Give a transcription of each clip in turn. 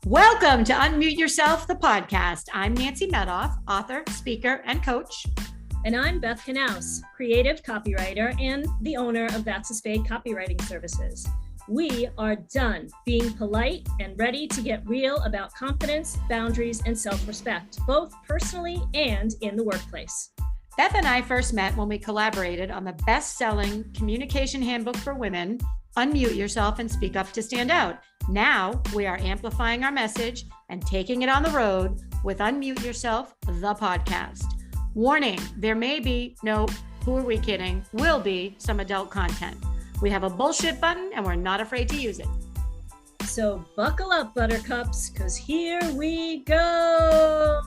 Welcome to Unmute Yourself, the podcast. I'm Nancy Medoff, author, speaker, and coach. And I'm Beth Knaus, creative copywriter and the owner of That's a Spade Copywriting Services. We are done being polite and ready to get real about confidence, boundaries, and self-respect, both personally and in the workplace. Beth and I first met when we collaborated on the best-selling communication handbook for women, Unmute Yourself and Speak Up to Stand Out. Now we are amplifying our message and taking it on the road with Unmute Yourself, the podcast. Warning, there may be, no, who are we kidding, will be some adult content. We have a bullshit button and we're not afraid to use it. So buckle up, buttercups, because here we go.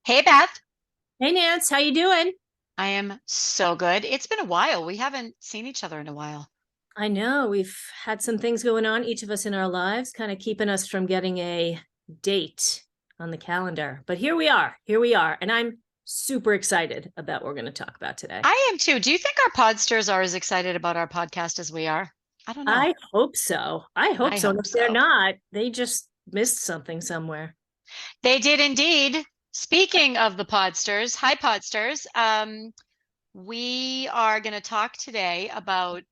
Hey, Beth. Hey, Nance, how you doing? I am so good. It's been a while. We haven't seen each other in a while. I know we've had some things going on, each of us in our lives, kind of keeping us from getting a date on the calendar. But here we are. And I'm super excited about what we're going to talk about today. I am too. Do you think our podsters are as excited about our podcast as we are? I don't know. I hope so. And if they're not, they just missed something somewhere. They did indeed. Speaking of the podsters, hi podsters. We are going to talk today about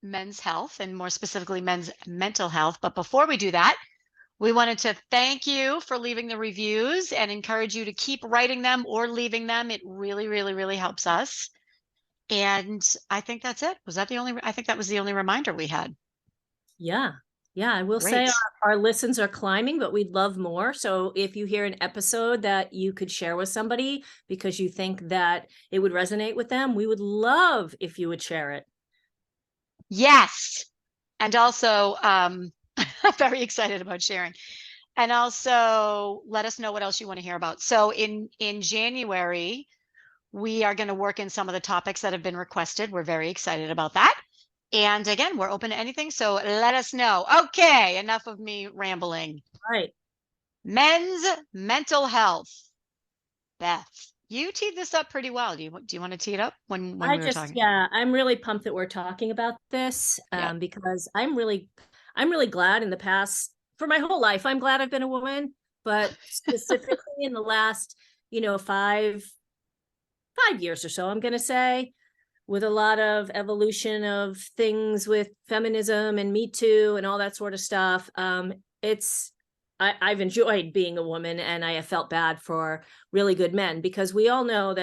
men's health and more specifically men's mental health. But before we do that, we wanted to thank you for leaving the reviews and encourage you to keep writing them or leaving them. It really, really, really helps us. And I think that's it. I think that was the only reminder we had. Yeah. I will say our listens are climbing, but we'd love more. So if you hear an episode that you could share with somebody because you think that it would resonate with them, we would love if you would share it. Yes. And also, I'm very excited about sharing. And also let us know what else you want to hear about. So in January, we are going to work in some of the topics that have been requested. We're very excited about that. And again, we're open to anything. So let us know. Okay, enough of me rambling. Right. Men's mental health. Beth, you teed this up pretty well. Do you want to tee it up when we were talking? Yeah, I'm really pumped that we're talking about this because I'm really glad in the past, for my whole life, I'm glad I've been a woman, but specifically in the last, 5 years or so, I'm going to say, with a lot of evolution of things with feminism and Me Too and all that sort of stuff. I've enjoyed being a woman, and I have felt bad for really good men because we all know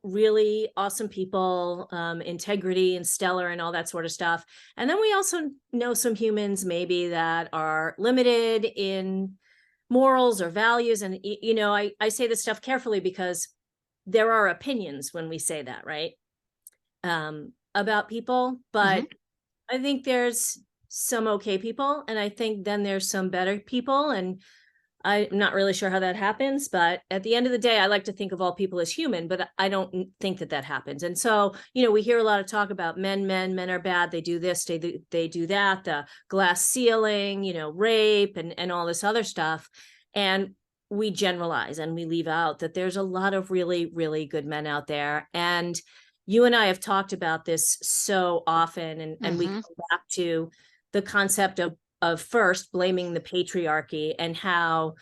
really awesome people, integrity and stellar and all that sort of stuff. And then we also know some humans maybe that are limited in morals or values. And, I say this stuff carefully because there are opinions when we say that, right? About people, but I think there's some okay people, and I think then there's some better people, and I'm not really sure how that happens, but at the end of the day, I like to think of all people as human, but I don't think that happens. And so, we hear a lot of talk about men are bad. They do this, they do that, the glass ceiling, rape and all this other stuff. And we generalize and we leave out that there's a lot of really, really good men out there. And you and I have talked about this so often, and we come back to the concept of first blaming the patriarchy and how,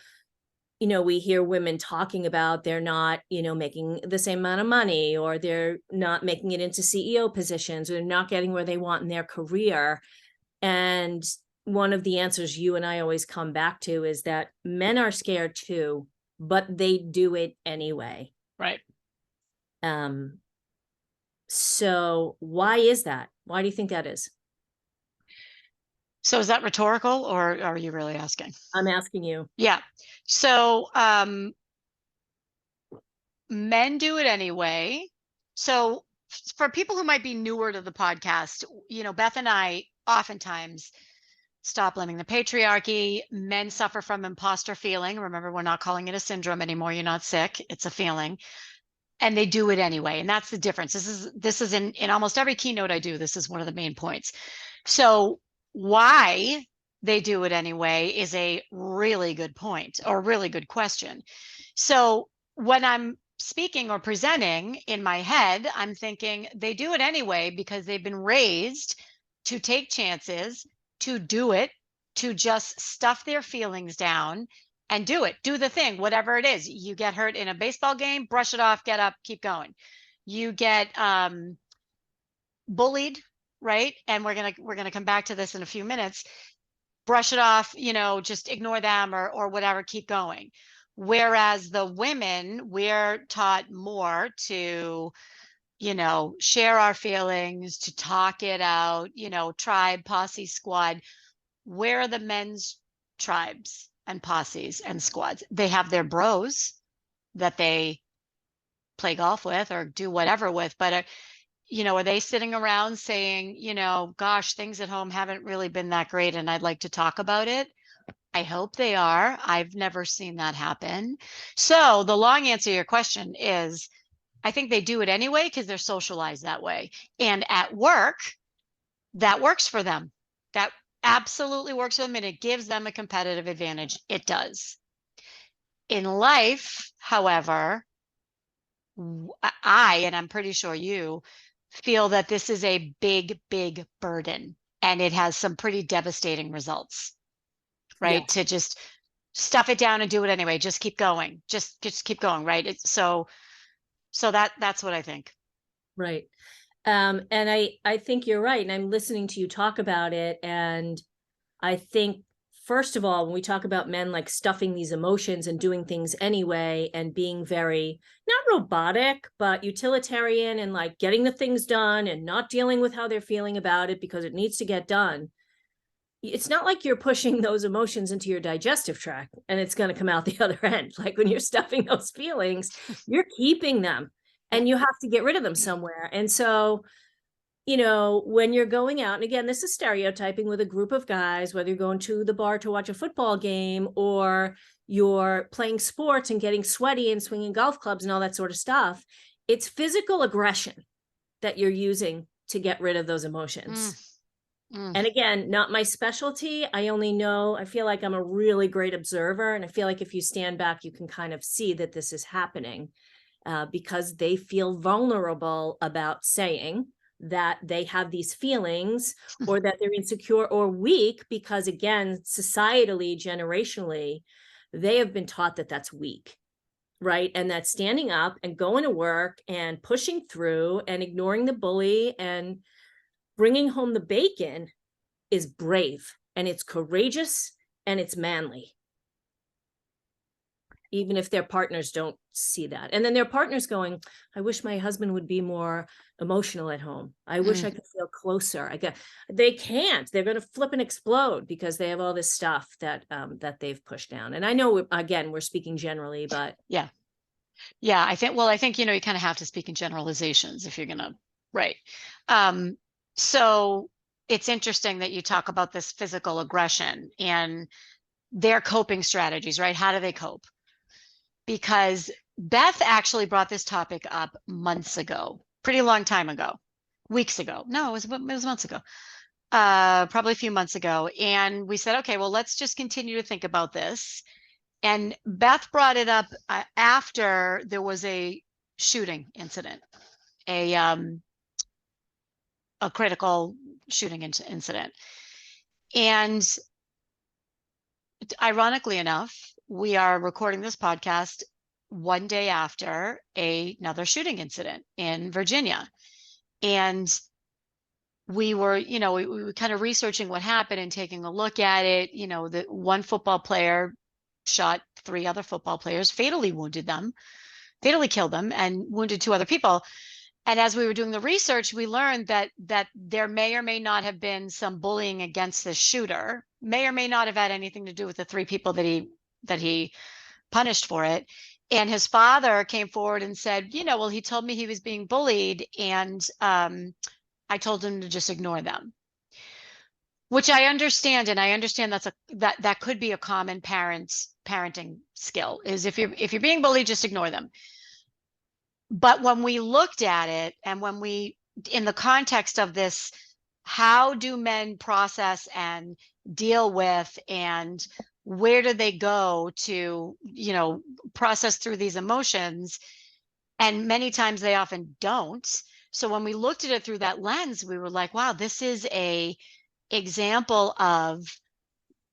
we hear women talking about they're not, making the same amount of money, or they're not making it into CEO positions, or they're not getting where they want in their career. And one of the answers you and I always come back to is that men are scared too, but they do it anyway. Right. So why is that? Why do you think that is? So is that rhetorical, or are you really asking? I'm asking you. Yeah. So men do it anyway. So for people who might be newer to the podcast, Beth and I oftentimes stop blaming the patriarchy. Men suffer from imposter feeling. Remember, we're not calling it a syndrome anymore. You're not sick. It's a feeling. And they do it anyway. And that's the difference. This is in almost every keynote I do. This is one of the main points. So why they do it anyway is a really good point, or really good question. So when I'm speaking or presenting in my head, I'm thinking they do it anyway because they've been raised to take chances, to do it, to just stuff their feelings down and do it. Do the thing, whatever it is. You get hurt in a baseball game, brush it off, get up, keep going. You get bullied, right? And we're gonna come back to this in a few minutes. Brush it off, just ignore them or whatever, keep going. Whereas the women, we're taught more to, share our feelings, to talk it out, tribe, posse, squad. Where are the men's tribes and posses and squads? They have their bros that they play golf with or do whatever with, but are they sitting around saying, gosh, things at home haven't really been that great and I'd like to talk about it? I hope they are. I've never seen that happen. So the long answer to your question is, I think they do it anyway because they're socialized that way. And at work, that works for them. That absolutely works for them and it gives them a competitive advantage. It does. In life, however, and I'm pretty sure you feel that this is a big, big burden and it has some pretty devastating results, right? Yes. To just stuff it down and do it anyway. Just keep going. Just keep going, right? So that's what I think. Right. And I think you're right. And I'm listening to you talk about it. And I think, first of all, when we talk about men like stuffing these emotions and doing things anyway and being very, not robotic, but utilitarian and like getting the things done and not dealing with how they're feeling about it because it needs to get done. It's not like you're pushing those emotions into your digestive tract and it's going to come out the other end. Like when you're stuffing those feelings, you're keeping them and you have to get rid of them somewhere. And so, when you're going out, and again, this is stereotyping with a group of guys, whether you're going to the bar to watch a football game or you're playing sports and getting sweaty and swinging golf clubs and all that sort of stuff, it's physical aggression that you're using to get rid of those emotions. And again, not my specialty. I feel like I'm a really great observer. And I feel like if you stand back, you can kind of see that this is happening because they feel vulnerable about saying that they have these feelings or that they're insecure or weak because, again, societally, generationally, they have been taught that that's weak, right? And that standing up and going to work and pushing through and ignoring the bully and bringing home the bacon is brave and it's courageous and it's manly, even if their partners don't see that. And then their partners going, I wish my husband would be more emotional at home. I wish I could feel closer. They can't. They're going to flip and explode because they have all this stuff that they've pushed down. And I know, again, we're speaking generally, but Yeah. I think, you kind of have to speak in generalizations if you're going to, right. So it's interesting that you talk about this physical aggression and their coping strategies, right? How do they cope? Because Beth actually brought this topic up months ago, pretty long time ago, weeks ago. No, it was months ago, probably a few months ago. And we said, okay, well, let's just continue to think about this. And Beth brought it up after there was a shooting incident, a critical shooting incident. And ironically enough, we are recording this podcast one day after another shooting incident in Virginia. And we were, we were kind of researching what happened and taking a look at it. The one football player shot three other football players, fatally killed them, and wounded two other people. And as we were doing the research, we learned that there may or may not have been some bullying against the shooter, may or may not have had anything to do with the three people that he punished for it. And his father came forward and said, well, he told me he was being bullied, and I told him to just ignore them. Which I understand, and I understand that could be a common parenting skill, is if you're being bullied, just ignore them. But when we looked at it, and when we, in the context of this, how do men process and deal with, and where do they go to, process through these emotions? And many times they often don't. So when we looked at it through that lens, we were like, wow, this is a example of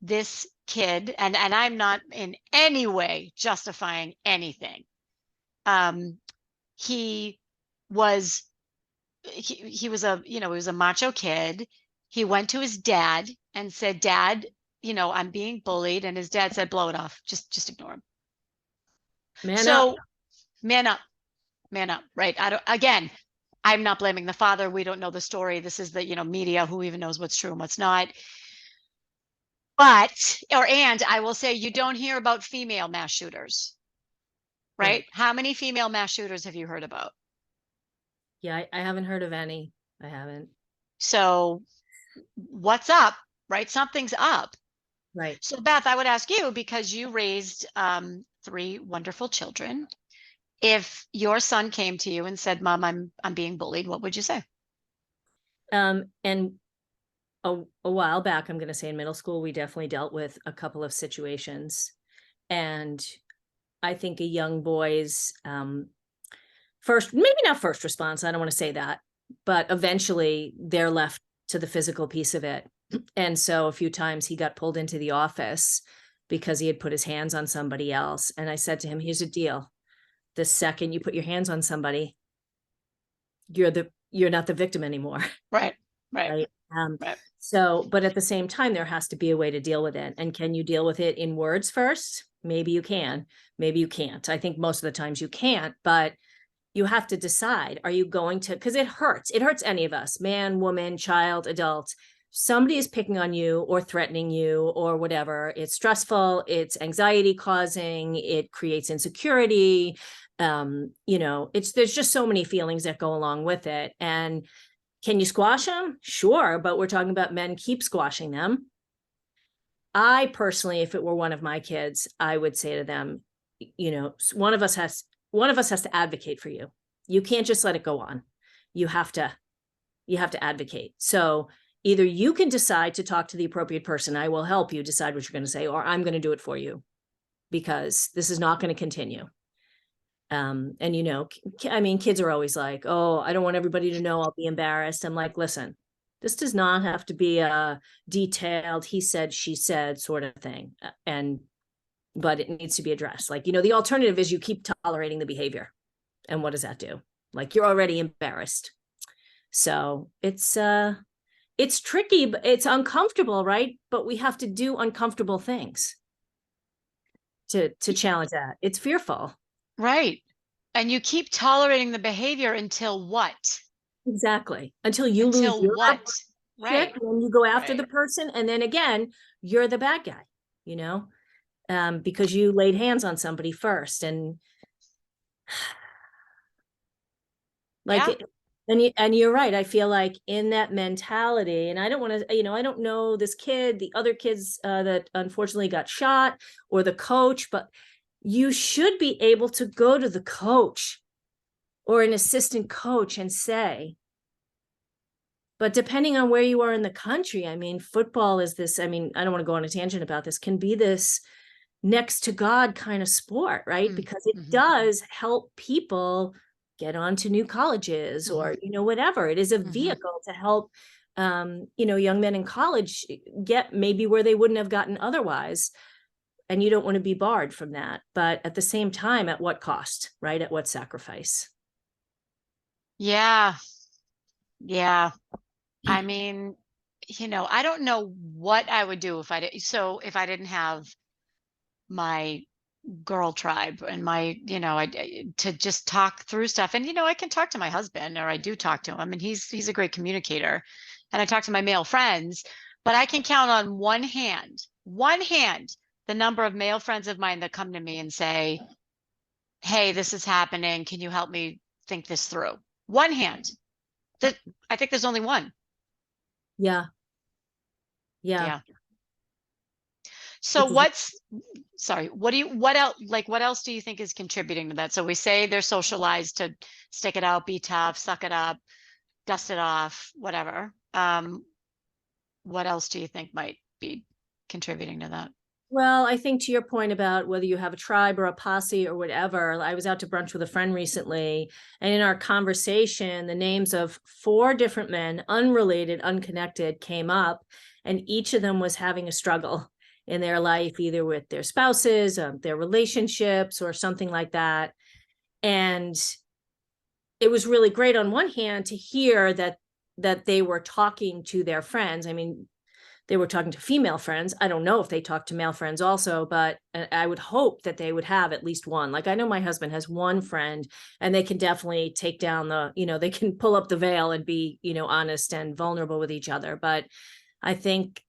this kid, and I'm not in any way justifying anything. Um, he was he was a, he was a macho kid. He went to his dad and said, "Dad, I'm being bullied." And his dad said, "Blow it off. Just ignore him." Man up. So man up, man up, right? I don't, again, I'm not blaming the father. We don't know the story. This is the, media. Who even knows what's true and what's not? And I will say, you don't hear about female mass shooters, right? Right. How many female mass shooters have you heard about? Yeah, I haven't heard of any. I haven't. So what's up, right? Something's up. Right. So Beth, I would ask you, because you raised three wonderful children. If your son came to you and said, "Mom, I'm being bullied," what would you say? And a while back, I'm going to say in middle school, we definitely dealt with a couple of situations. And I think a young boy's first, maybe not first response, I don't want to say that, but eventually they're left to the physical piece of it. And so a few times he got pulled into the office because he had put his hands on somebody else. And I said to him, here's a deal. The second you put your hands on somebody, you're not the victim anymore. Right, right, Right. right. So, but at the same time, there has to be a way to deal with it. And can you deal with it in words first? Maybe you can, maybe you can't. I think most of the times you can't, but you have to decide, are you going to, because it hurts. It hurts any of us, man, woman, child, adult. Somebody is picking on you or threatening you or whatever. It's stressful, it's anxiety causing, it creates insecurity. There's just so many feelings that go along with it. And can you squash them? Sure, but we're talking about men keep squashing them. I personally, if it were one of my kids, I would say to them, one of us has to advocate for you. You can't just let it go on. You have to advocate. So either you can decide to talk to the appropriate person. I will help you decide what you're going to say, or I'm going to do it for you because this is not going to continue. And I mean, kids are always like, "Oh, I don't want everybody to know, I'll be embarrassed." I'm like, listen, this does not have to be a detailed he said, she said sort of thing. But it needs to be addressed. Like, the alternative is you keep tolerating the behavior. And what does that do? Like, you're already embarrassed. So it's tricky, but it's uncomfortable, right? But we have to do uncomfortable things to challenge that. It's fearful. Right. And you keep tolerating the behavior until what? Exactly. Until you lose Until your what? shit, Right. and then you go after the Right. person, and then again, you're the bad guy, because you laid hands on somebody first, and like, Yeah. and you're right. I feel like in that mentality, and I don't want to, I don't know this kid, the other kids that unfortunately got shot, or the coach, but you should be able to go to the coach or an assistant coach and say, but depending on where you are in the country, I mean, football is this, I mean, I don't want to go on a tangent about this, can be this next to God kind of sport, right? Because it Mm-hmm. does help people get onto new colleges Mm-hmm. or, whatever. It is a Mm-hmm. vehicle to help, young men in college get maybe where they wouldn't have gotten otherwise. And you don't want to be barred from that. But at the same time, at what cost, right? At what sacrifice? Yeah. Yeah. I mean, I don't know what I would do if I did. So if I didn't have my girl tribe and my, to just talk through stuff. And, I can talk to my husband, or I do talk to him, and he's a great communicator. And I talk to my male friends, but I can count on one hand, the number of male friends of mine that come to me and say, "Hey, this is happening. Can you help me think this through?" One hand. That, I think there's only one. Yeah. Yeah. Yeah. So Which is sorry, what else do you think is contributing to that? So we say they're socialized to stick it out, be tough, suck it up, dust it off, whatever. What else do you think might be contributing to that? Well, I think to your point about whether you have a tribe or a posse or whatever, I was out to brunch with a friend recently, and in our conversation, the names of 4 different men, unrelated, unconnected, came up, and each of them was having a struggle in their life, either with their spouses, their relationships, or something like that. And it was really great on one hand to hear that they were talking to their friends. I mean, they were talking to female friends. I don't know if they talked to male friends also, but I would hope that they would have at least one. Like, I know my husband has one friend, and they can definitely take down they can pull up the veil and be, honest and vulnerable with each other. But I think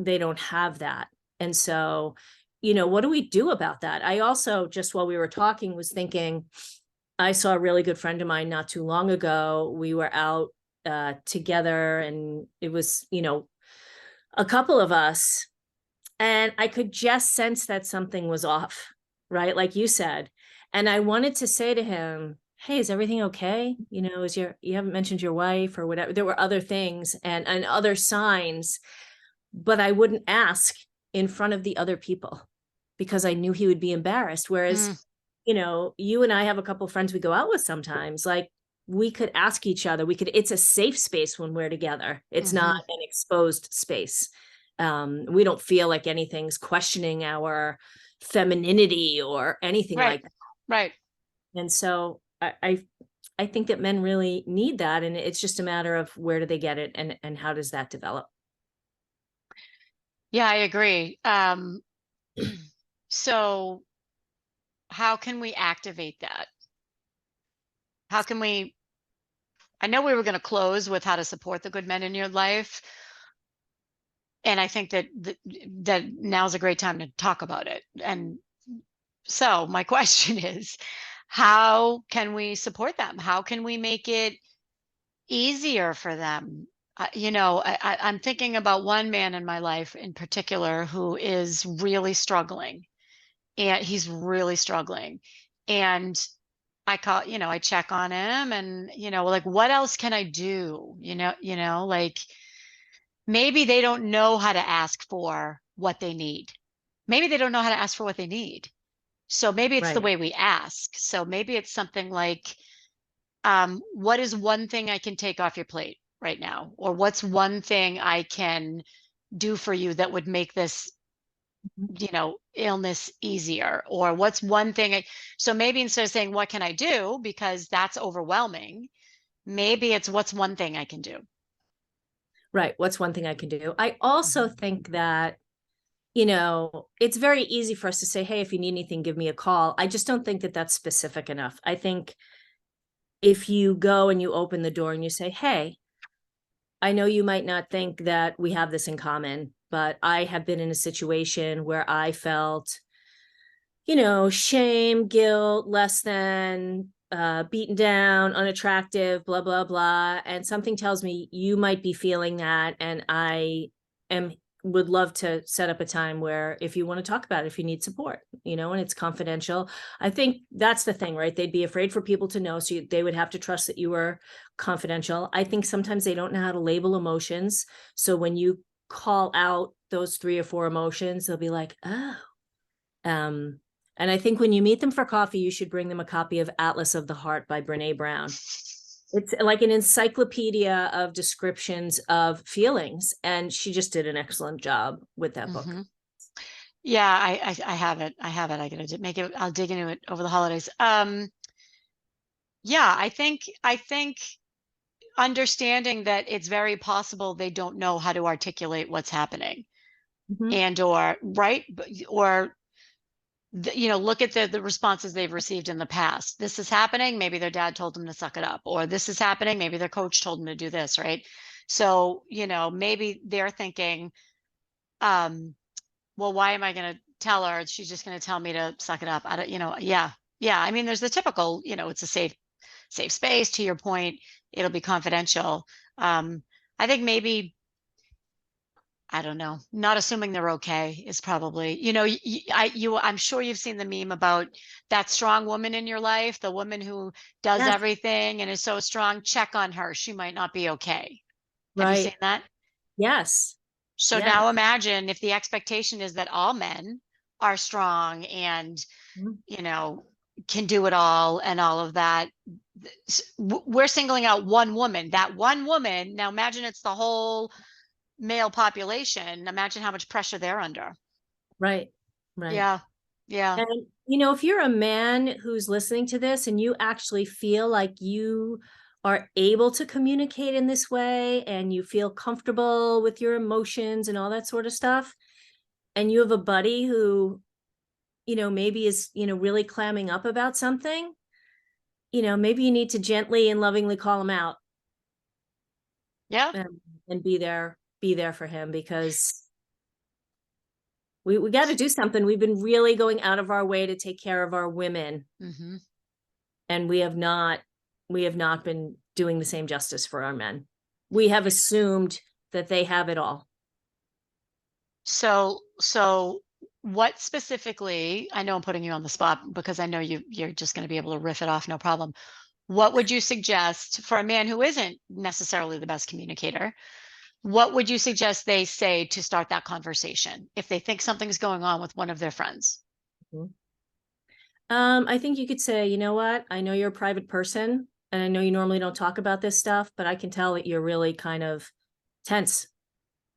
they don't have that. And so, what do we do about that? I also, just while we were talking, was thinking, I saw a really good friend of mine not too long ago. We were out together, and it was, a couple of us, and I could just sense that something was off, right? Like you said. And I wanted to say to him, "Hey, is everything okay? You haven't mentioned your wife or whatever." There were other things and other signs, but I wouldn't ask in front of the other people because I knew he would be embarrassed. Whereas, Mm, you and I have a couple of friends we go out with sometimes. Like, we could ask each other. It's a safe space when we're together. It's not mhm. an exposed space. We don't feel like anything's questioning our femininity or anything Right. like that. Right. And so I think that men really need that. And it's just a matter of where do they get it, and how does that develop? Yeah, I agree. So how can we activate that? How can we I know we were going to close with how to support the good men in your life, and I think that now's a great time to talk about it. And so my question is, how can we support them? How can we make it easier for them? I'm thinking about one man in my life in particular who is really struggling, and he's really struggling. And I check on him, and, like, what else can I do? Like, maybe they don't know how to ask for what they need. Maybe they don't know how to ask for what they need. So maybe it's the Right. way we ask. So maybe it's something like, what is one thing I can take off your plate right now? Or what's one thing I can do for you that would make this, Mhm. illness easier? Or what's one thing so maybe instead of saying, what can I do? Because that's overwhelming. Maybe it's what's one thing I can do. Right. What's one thing I can do? I also Mhm. think that, it's very easy for us to say, "Hey, if you need anything, give me a call." I just don't think that that's specific enough. I think if you go and you open the door and you say, "Hey, I know you might not think that we have this in common, but I have been in a situation where I felt, shame, guilt, less than, beaten down, unattractive, blah, blah, blah. And something tells me you might be feeling that. And am would love to set up a time where if you want to talk about it, if you need support, and it's confidential." I think that's the thing, right? They'd be afraid for people to know. So they would have to trust that you were confidential. I think sometimes they don't know how to label emotions. So when you call out those 3 or 4 emotions, they'll be like, "Oh." Um, and I think when you meet them for coffee, you should bring them a copy of Atlas of the Heart by Brene Brown. It's like an encyclopedia of descriptions of feelings, and she just did an excellent job with that book. Mhm. Yeah, I have it. I have it. I gotta make it. I'll dig into it over the holidays. Yeah, I think understanding that it's very possible they don't know how to articulate what's happening, Mhm. and or right, or look at the responses they've received in the past. This is happening. Maybe their dad told them to suck it up, or this is happening. Maybe their coach told them to do this, right? So maybe they're thinking, um, well, why am I going to tell her? She's just going to tell me to suck it up. I don't, yeah, yeah. I mean, there's the typical, it's a safe space. To your point, it'll be confidential. I think maybe, I don't know, not assuming they're okay is probably, I'm sure you've seen the meme about that strong woman in your life, the woman who does Yes, everything and is so strong. Check on her. She might not be okay. Have you right. seen that? Yes. So Yeah. now imagine if the expectation is that all men are strong and, Mhm. you know, can do it all and all of that. We're singling out one woman. That one woman, now imagine it's the whole male population. Imagine how much pressure they're under. Right. Right. Yeah. Yeah. And, you know, if you're a man who's listening to this and you actually feel like you are able to communicate in this way and you feel comfortable with your emotions and all that sort of stuff, and you have a buddy who, you know, maybe is, you know, really clamming up about something, you know, maybe you need to gently and lovingly call him out Yeah. and be there for him because we got to do something. We've been really going out of our way to take care of our women, Hmm. and we have not been doing the same justice for our men. We have assumed that they have it all. So what specifically, I know I'm putting you on the spot because I know you're just going to be able to riff it off, no problem. What would you suggest for a man who isn't necessarily the best communicator? What would you suggest they say to start that conversation if they think something's going on with one of their friends? Mhm. I think you could say, you know what? I know you're a private person, and I know you normally don't talk about this stuff, but I can tell that you're really kind of tense,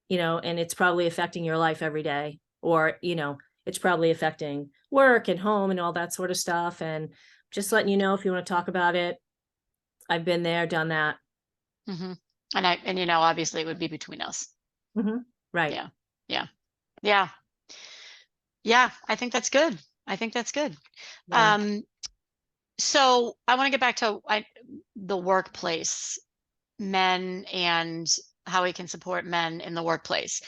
you know, and it's probably affecting your life every day, or, you know, it's probably affecting work and home and all that sort of stuff. And just letting you know if you want to talk about it, I've been there, done that. Hmm. And you know, obviously it would be between us. Mhm. Right. Yeah. Yeah. Yeah. Yeah. I think that's good. I think that's good. Yeah. Um, so I want to get back to the workplace, men and how we can support men in the workplace,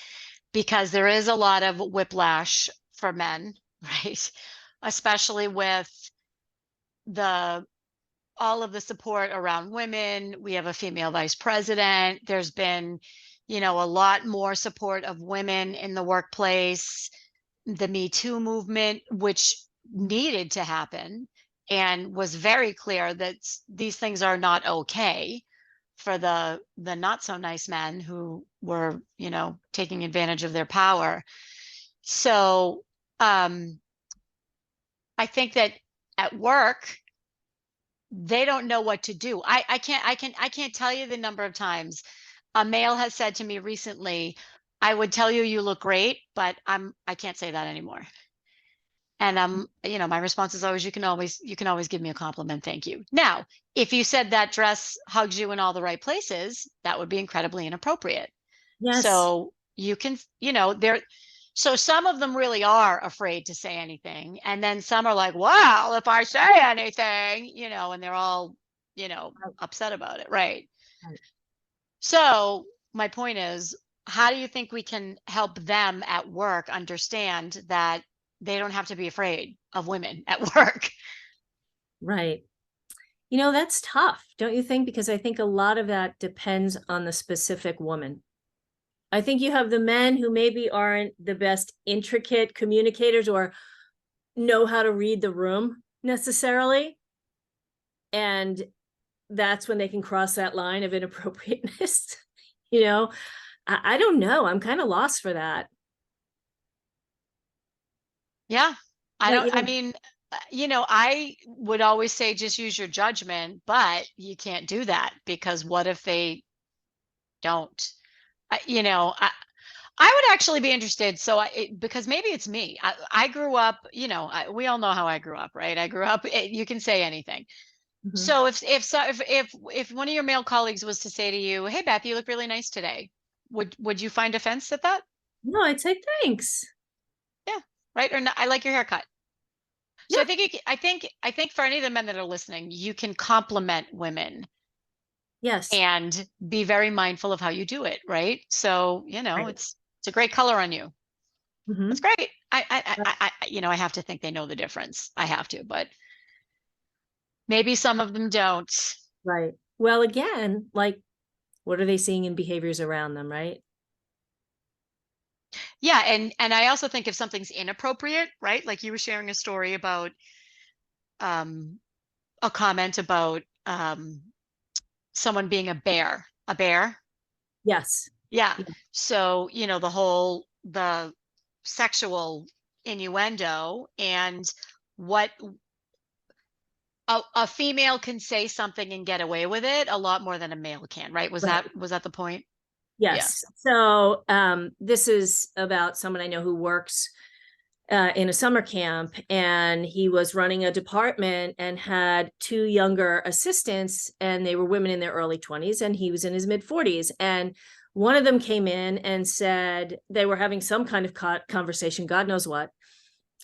because there is a lot of whiplash for men, right? Especially with the all of the support around women. We have a female vice president. There's been, you know, a lot more support of women in the workplace. The Me Too movement, which needed to happen and was very clear that these things are not okay for the not so nice men who were, you know, taking advantage of their power. So I think that at work they don't know what to do. I can't tell you the number of times a male has said to me recently, I would tell you you look great, but I can't say that anymore. And you know, my response is always, you can always give me a compliment, thank you. Now, if you said that dress hugs you in all the right places, that would be incredibly inappropriate. Yes. So you can, you know, so some of them really are afraid to say anything. And then some are like, well, if I say anything, you know, and they're all, you know, Right. upset about it. Right. Right. So my point is, how do you think we can help them at work understand that they don't have to be afraid of women at work? Right. You know, that's tough, don't you think? Because I think a lot of that depends on the specific woman. I think you have the men who maybe aren't the best intricate communicators or know how to read the room necessarily. And that's when they can cross that line of inappropriateness. You know, I don't know. I'm kind of lost for that. Yeah. But, you I know, mean, you know, I would always say just use your judgment, but you can't do that because what if they don't? You know, I would actually be interested. So, because maybe it's me. I grew up, you know, we all know how I grew up, right? I grew up, you can say anything. mhm. So if one of your male colleagues was to say to you, "Hey Beth, you look really nice today," would you find offense at that? No, I'd say thanks. Yeah, right. Or not, I like your haircut. So Yeah. I think I think for any of the men that are listening, you can compliment women Yes. and be very mindful of how you do it, right? So, you know, Right. it's a great color on you. That's Hmm. great. You know, I have to think they know the difference. I have to, but maybe some of them don't. Right. Well, again, like, what are they seeing in behaviors around them, right? Yeah, and I also think if something's inappropriate, right? Like you were sharing a story about um a comment about someone being a bear. A bear? Yes. Yeah. Yeah. So, the sexual innuendo and what a female can say something and get away with it a lot more than a male can, right? Right. Was that the point? Yeah. Yes. So this is about someone I know who works in a summer camp, and he was running a department and had two younger assistants, and they were women in their early 20s, and he was in his mid 40s. And one of them came in and said they were having some kind of conversation, God knows what.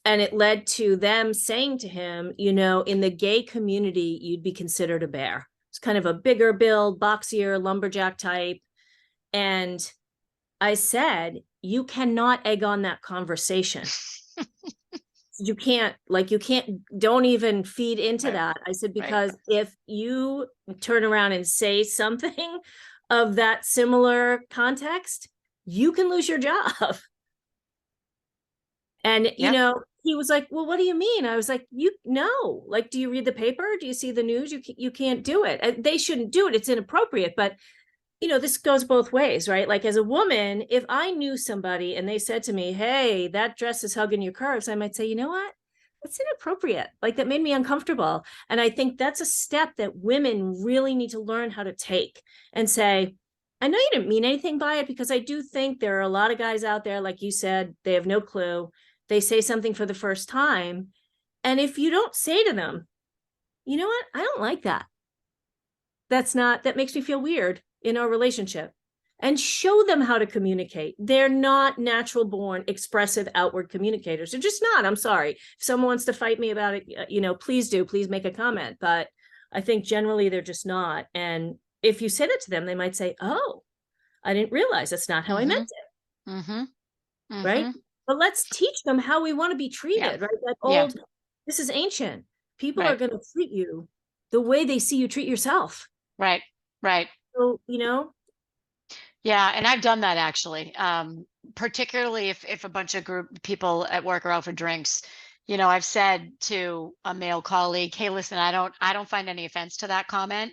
And it led to them saying to him, in the gay community, you'd be considered a bear. It's kind of a bigger build, boxier, lumberjack type. And I said, you cannot egg on that conversation. You can't, don't even feed into Right. that. I said, Right. because if you turn around and say something of that similar context, you can lose your job. And, Yeah. he was like, well, what do you mean? I was like, do you read the paper? Do you see the news? You can't do it. They shouldn't do it. It's inappropriate. But this goes both ways, right? Like, as a woman, if I knew somebody and they said to me, hey, that dress is hugging your curves, I might say, you know what? That's inappropriate. Like, that made me uncomfortable. And I think that's a step that women really need to learn how to take and say, I know you didn't mean anything by it, because I do think there are a lot of guys out there, like you said, they have no clue. They say something for the first time. And if you don't say to them, you know what? I don't like that. That makes me feel weird in our relationship, and show them how to communicate. They're not natural born expressive outward communicators. They're just not. I'm sorry. If someone wants to fight me about it, please make a comment. But I think generally they're just not. And if you say that to them, they might say, oh, I didn't realize that's not how I meant it. Mm-hmm. Right. Mm-hmm. But let's teach them how we want to be treated, Yeah. right? That Yeah. old, this is ancient. People are Right. going to treat you the way they see you treat yourself. Right. Right. So, Yeah, and I've done that actually. Particularly if a bunch of group people at work are out for drinks. I've said to a male colleague, "Hey, listen, I don't find any offense to that comment,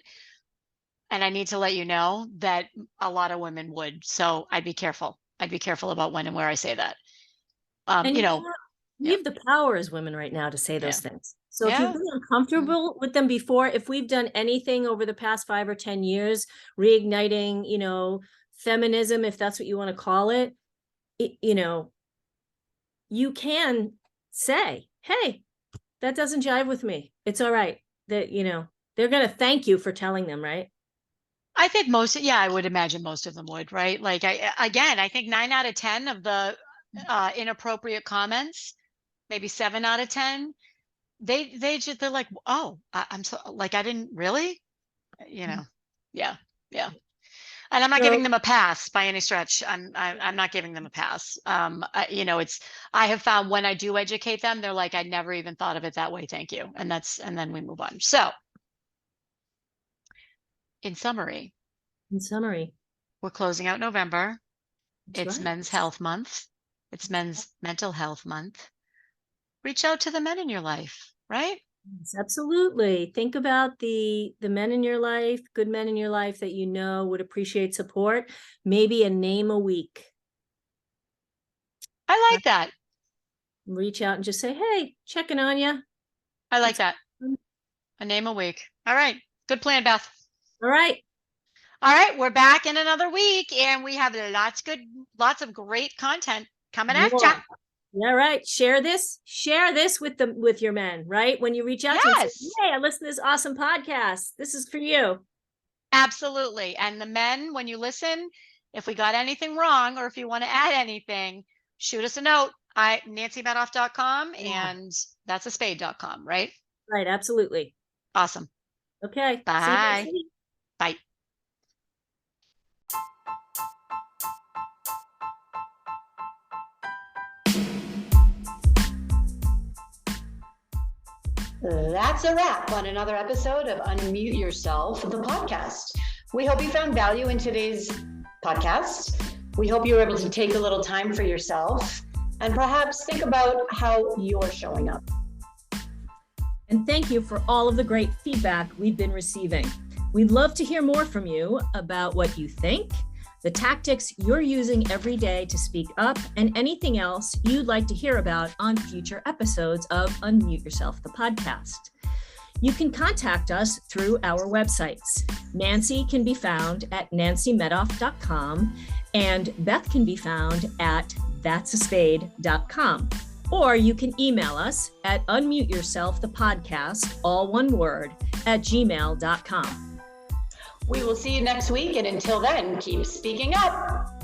and I need to let you know that a lot of women would. So I'd be careful. I'd be careful about when and where I say that." Um, and you know, we yeah, have the power as women right now to say yeah, those things. So if you've yeah. been Mm, uncomfortable with them before, if we've done anything over the past 5 or 10 years, reigniting, feminism, if that's what you want to call it, you can say, hey, that doesn't jive with me. It's all right. That, they're going to thank you for telling them, right? I think I would imagine most of them would, right? Like I think 9 out of 10 of the inappropriate comments, maybe 7 out of 10, they're like, oh, I'm so like I didn't really, you know, yeah, yeah. And I'm not giving So them a pass by any stretch. I'm not giving them a pass. It's I have found when I do educate them, they're like, I never even thought of it that way. Thank you, and then we move on. So, in summary, in summary, we're closing out November. that's It's right. Men's Health Month. It's Men's Mental Health Month. Reach out to the men in your life, right? Yes, absolutely. Think about the men in your life, good men in your life that would appreciate support. Maybe a name a week. I like that. Reach out and just say, "Hey, checking on you." I like It's that. A name a week. All right. Good plan, Beth. all right. All right, we're back in another week, and we have lots of great content coming at you. More. All right. Share this with your men, right? When you reach out to them, say, Yes, hey, I listened to this awesome podcast. This is for you. absolutely. And the men, when you listen, if we got anything wrong or if you want to add anything, shoot us a note. NancyMadoff.com, Yeah. and that's a spade.com, right? Right. Absolutely. Awesome. Okay. See you next Bye. week. Bye. That's a wrap on another episode of Unmute Yourself, the podcast. We hope you found value in today's podcast. We hope you were able to take a little time for yourself and perhaps think about how you're showing up. And thank you for all of the great feedback we've been receiving. We'd love to hear more from you about what you think, the tactics you're using every day to speak up, and anything else you'd like to hear about on future episodes of Unmute Yourself, the podcast. You can contact us through our websites. Nancy can be found at nancymedoff.com, and Beth can be found at that'saspade.com. Or you can email us at unmuteyourselfthepodcast, all one word, @gmail.com. We will see you next week, and until then, keep speaking up.